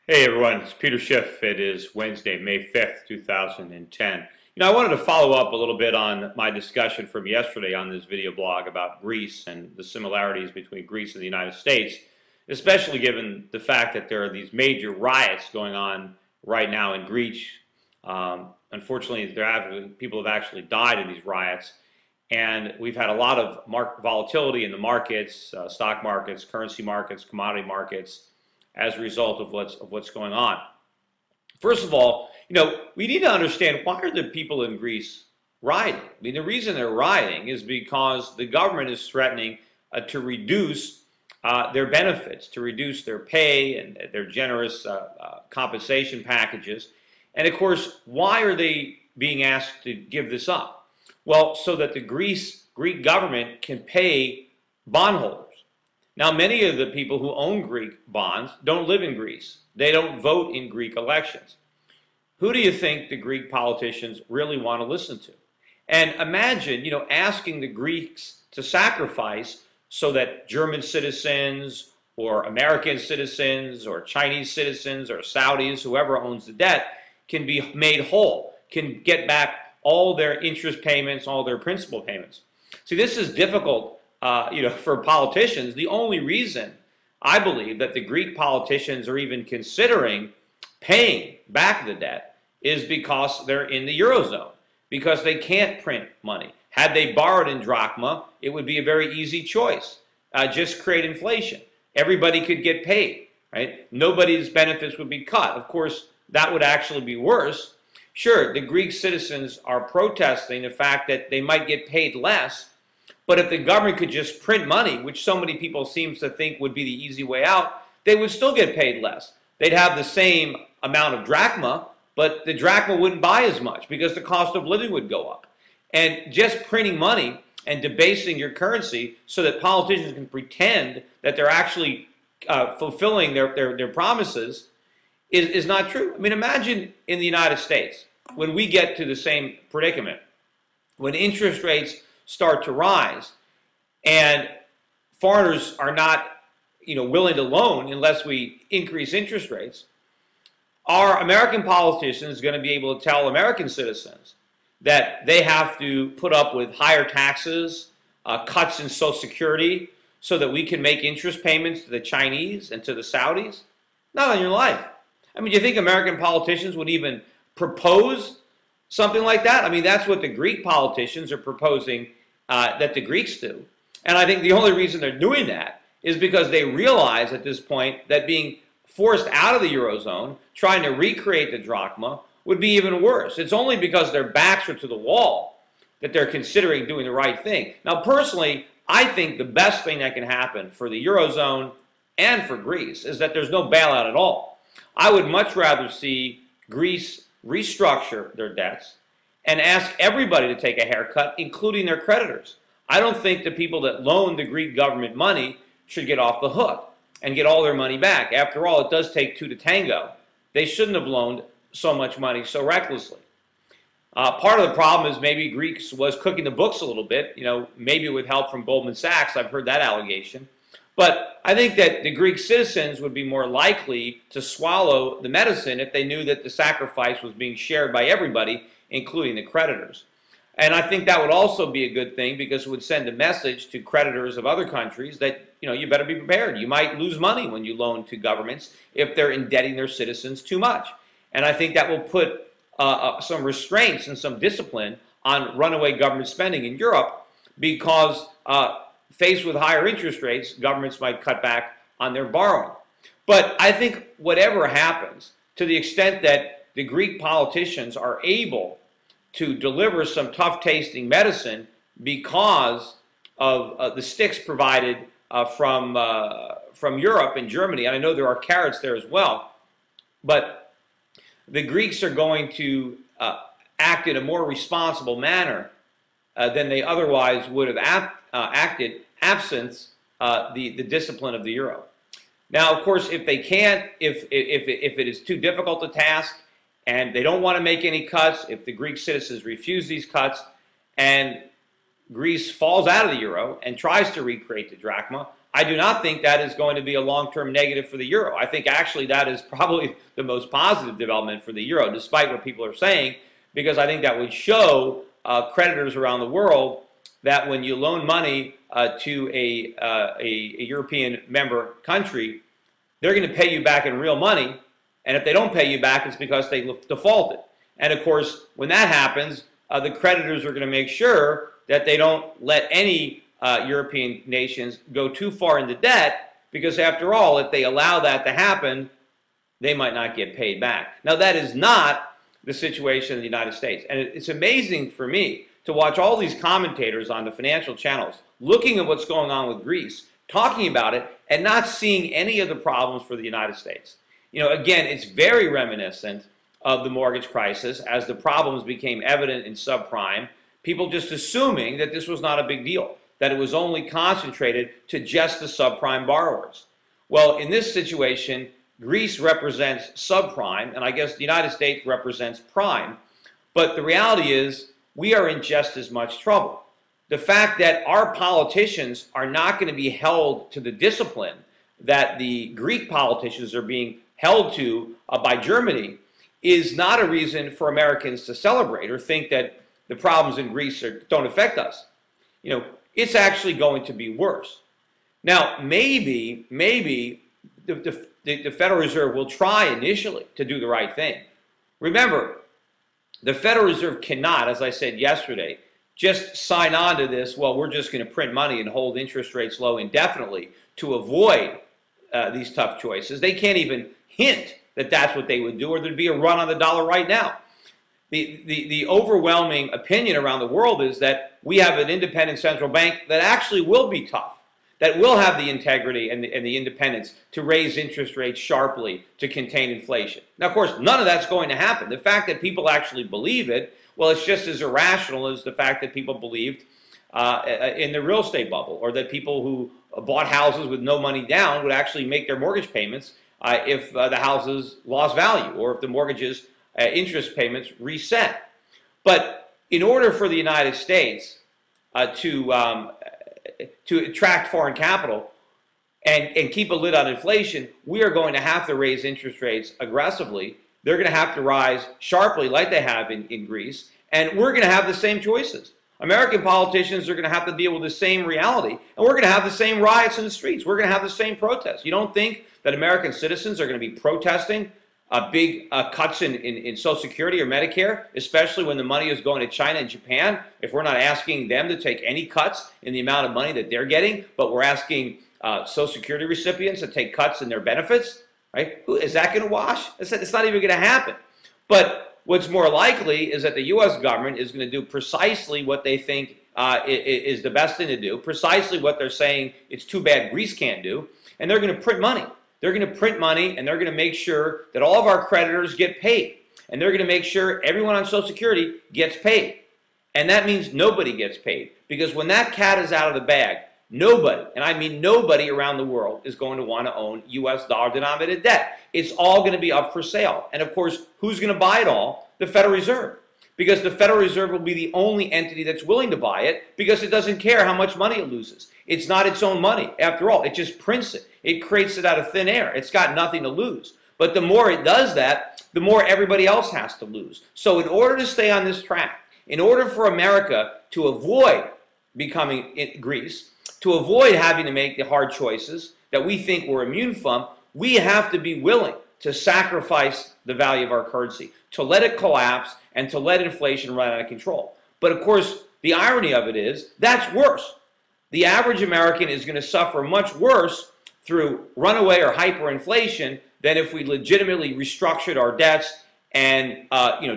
Hey everyone, it's Peter Schiff. It is Wednesday, May 5th, 2010. I wanted to follow up a little bit on my discussion from yesterday on this video blog about Greece and the similarities between Greece and the United States, especially given the fact that there are these major riots going on right now in Greece. Unfortunately, people have actually died in these riots, and we've had a lot of volatility in the markets, stock markets, currency markets, commodity markets, as a result of what's going on. First of all, we need to understand, why are the people in Greece rioting? I mean, the reason they're rioting is because the government is threatening to reduce their benefits, to reduce their pay and their generous compensation packages. And of course, why are they being asked to give this up? Well, so that the Greek government can pay bondholders. Now, many of the people who own Greek bonds don't live in Greece. They don't vote in Greek elections. Who do you think the Greek politicians really want to listen to? And imagine, asking the Greeks to sacrifice so that German citizens or American citizens or Chinese citizens or Saudis, whoever owns the debt, can be made whole, can get back all their interest payments, all their principal payments. See, this is difficult for politicians. The only reason I believe that the Greek politicians are even considering paying back the debt is because they're in the Eurozone, because they can't print money. Had they borrowed in drachma, it would be a very easy choice. Just create inflation. Everybody could get paid, right? Nobody's benefits would be cut. Of course, that would actually be worse. Sure, the Greek citizens are protesting the fact that they might get paid less. But if the government could just print money, which so many people seem to think would be the easy way out, they would still get paid less. They'd have the same amount of drachma, but the drachma wouldn't buy as much because the cost of living would go up. And just printing money and debasing your currency so that politicians can pretend that they're actually fulfilling their promises is not true. I mean, imagine in the United States, when we get to the same predicament, when interest rates start to rise and foreigners are not willing to loan unless we increase interest rates, are American politicians going to be able to tell American citizens that they have to put up with higher taxes, cuts in Social Security, so that we can make interest payments to the Chinese and to the Saudis? Not in your life. I mean, do you think American politicians would even propose something like that? I mean, that's what the Greek politicians are proposing that the Greeks do. And I think the only reason they're doing that is because they realize at this point that being forced out of the Eurozone, trying to recreate the drachma, would be even worse. It's only because their backs are to the wall that they're considering doing the right thing. Now, personally, I think the best thing that can happen for the Eurozone and for Greece is that there's no bailout at all. I would much rather see Greece restructure their debts and ask everybody to take a haircut, including their creditors. I don't think the people that loan the Greek government money should get off the hook and get all their money back. After all, it does take two to tango. They shouldn't have loaned so much money so recklessly. Part of the problem is maybe Greece was cooking the books a little bit, maybe with help from Goldman Sachs. I've heard that allegation. But I think that the Greek citizens would be more likely to swallow the medicine if they knew that the sacrifice was being shared by everybody, including the creditors. And I think that would also be a good thing because it would send a message to creditors of other countries that, you better be prepared. You might lose money when you loan to governments if they're indebting their citizens too much. And I think that will put some restraints and some discipline on runaway government spending in Europe because faced with higher interest rates, governments might cut back on their borrowing. But I think whatever happens, to the extent that the Greek politicians are able to deliver some tough-tasting medicine because of the sticks provided from Europe and Germany, and I know there are carrots there as well, but the Greeks are going to act in a more responsible manner than they otherwise would have acted absent the discipline of the euro. Now, of course, if they can't, if it is too difficult a task and they don't want to make any cuts, if the Greek citizens refuse these cuts and Greece falls out of the euro and tries to recreate the drachma, I do not think that is going to be a long-term negative for the euro. I think actually that is probably the most positive development for the euro, despite what people are saying, because I think that would show creditors around the world that when you loan money to a European member country, they're going to pay you back in real money, and if they don't pay you back, it's because they defaulted. And of course, when that happens, the creditors are going to make sure that they don't let any European nations go too far into debt, because after all, if they allow that to happen, they might not get paid back. Now, that is not the situation in the United States. And it's amazing for me to watch all these commentators on the financial channels looking at what's going on with Greece, talking about it, and not seeing any of the problems for the United States. You know, again, it's very reminiscent of the mortgage crisis as the problems became evident in subprime, people just assuming that this was not a big deal, that it was only concentrated to just the subprime borrowers. Well, in this situation, Greece represents subprime, and I guess the United States represents prime. But the reality is, we are in just as much trouble. The fact that our politicians are not going to be held to the discipline that the Greek politicians are being held to by Germany is not a reason for Americans to celebrate or think that the problems in Greece don't affect us. You know, it's actually going to be worse. Now, maybe the Federal Reserve will try initially to do the right thing. Remember, the Federal Reserve cannot, as I said yesterday, just sign on to this, well, we're just going to print money and hold interest rates low indefinitely to avoid these tough choices. They can't even hint that that's what they would do, or there'd be a run on the dollar right now. The overwhelming opinion around the world is that we have an independent central bank that actually will be tough, that will have the integrity and the independence to raise interest rates sharply to contain inflation. Now, of course, none of that's going to happen. The fact that people actually believe it, well, it's just as irrational as the fact that people believed in the real estate bubble, or that people who bought houses with no money down would actually make their mortgage payments if the houses lost value, or if the mortgages interest payments reset. But in order for the United States to attract foreign capital and keep a lid on inflation, we are going to have to raise interest rates aggressively. They're going to have to rise sharply like they have in Greece, and we're going to have the same choices. American politicians are going to have to deal with the same reality, and we're going to have the same riots in the streets. We're going to have the same protests. You don't think that American citizens are going to be protesting big cuts in Social Security or Medicare, especially when the money is going to China and Japan, if we're not asking them to take any cuts in the amount of money that they're getting, but we're asking Social Security recipients to take cuts in their benefits, right? Is that going to wash? It's not even going to happen. But what's more likely is that the U.S. government is going to do precisely what they think is the best thing to do, precisely what they're saying it's too bad Greece can't do, and they're going to print money. They're going to print money, and they're going to make sure that all of our creditors get paid. And they're going to make sure everyone on Social Security gets paid. And that means nobody gets paid. Because when that cat is out of the bag, nobody, and I mean nobody around the world, is going to want to own U.S. dollar-denominated debt. It's all going to be up for sale. And of course, who's going to buy it all? The Federal Reserve. Because the Federal Reserve will be the only entity that's willing to buy it, because it doesn't care how much money it loses. It's not its own money. After all, it just prints it. It creates it out of thin air. It's got nothing to lose. But the more it does that, the more everybody else has to lose. So in order to stay on this track, in order for America to avoid becoming Greece, to avoid having to make the hard choices that we think we're immune from, we have to be willing to sacrifice the value of our currency, to let it collapse, and to let inflation run out of control. But of course, the irony of it is, that's worse. The average American is going to suffer much worse through runaway or hyperinflation than if we legitimately restructured our debts and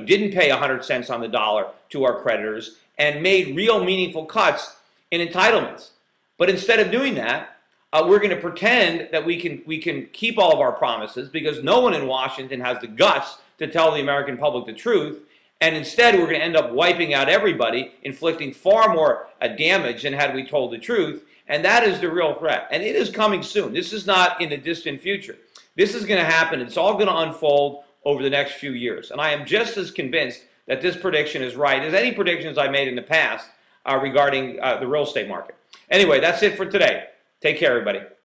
didn't pay 100 cents on the dollar to our creditors and made real meaningful cuts in entitlements. But instead of doing that, we're going to pretend that we can keep all of our promises, because no one in Washington has the guts to tell the American public the truth. And instead, we're going to end up wiping out everybody, inflicting far more damage than had we told the truth. And that is the real threat. And it is coming soon. This is not in the distant future. This is going to happen. It's all going to unfold over the next few years. And I am just as convinced that this prediction is right as any predictions I made in the past regarding the real estate market. Anyway, that's it for today. Take care, everybody.